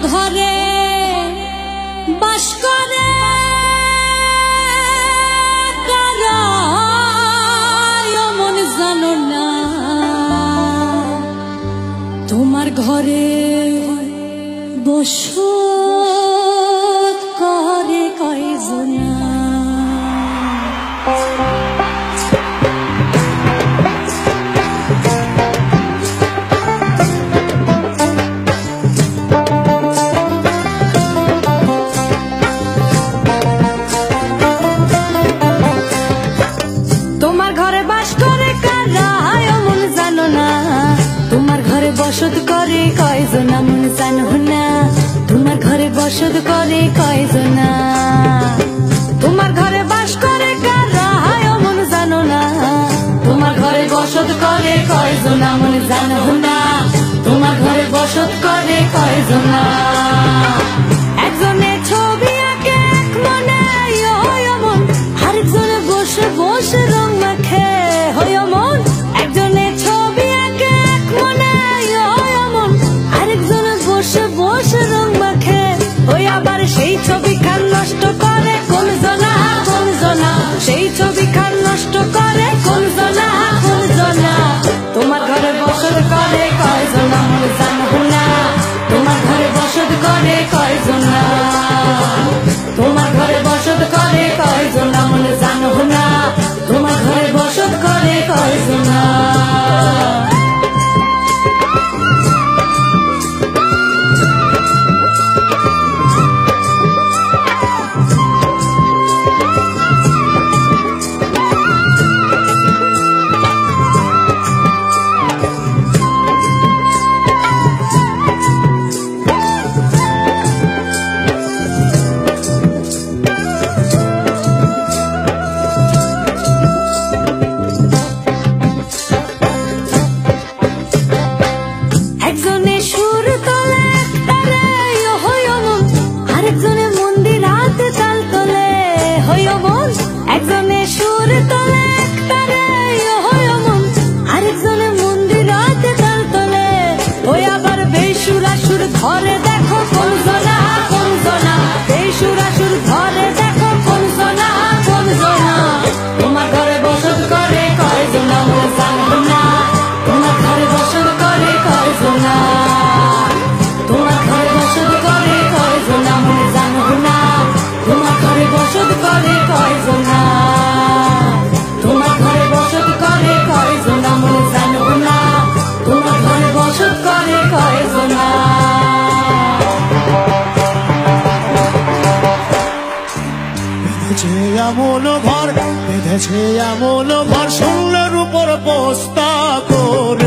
ঘরে বাস করে কারা মন জানো না, তোমার ঘরে বসত করে কয়জনা। তোমার ঘরে বাস করে কারা মন জানো না, তোমার ঘরে বসত করে কয়জনা মন জানো না, তোমার ঘরে বসত করে কয়জনা। তোমার ঘরে বাস করে কারা মন জানো না, তোমার ঘরে বসত করে কয়জনা মন জানো না, তোমার ঘরে বসত করে কয়জনা। একজনে ছবি আঁকে এক মনে মন, আরেকজনে বসে বসে রং মাখে হয় মন। একজনে ছবি আঁকে এক মনে মন, আরেকজনে বসে বসে রং মাখে ওই আবার সেই ছবি খান নষ্ট করে কোন জনা কোন জনা, সেই ছবি খান নষ্ট করে কোন জনা কোন জনা। তোমার ঘরে বসত করে কয়জনা মন জানো না, তোমার ঘরে বসত করে কয়জনা, তোমার ঘরে বসত করে কয়জনা মন জানো না, তোমার ঘরে বসত করে কয়জনা। একজনে সুর তোলে তারে হয় মন, আরেকজনে মন্দির হাতে তাল তোলে হয় মন। একজনে সুর তোলে তারে হয় মন, আরেকজনে মন্দির হাতে তাল তোলে ওই আবার বেসুরাসুর ধরে দেখো কোন জনা কোন জনা, বেসুরাসুর ধরে দেখো কোন জনা কোন জনা। তোমার ঘরে বসত করে কয়জনা মন জানো না, তোমার ঘরে বসত করে কয়জনা, তোমার ঘরে বসত করে কয়জনা মন জানো না, তোমার ঘরে বসত করে কয়জনা, তোমার ঘরে বসত করে কয়জনা মন জানো না, তোমার ঘরে বসত করে কয়জনা। বেঁধেছে এমন ঘর, বেঁধেছে এমন ঘর, সোনার উপর বস্তা করে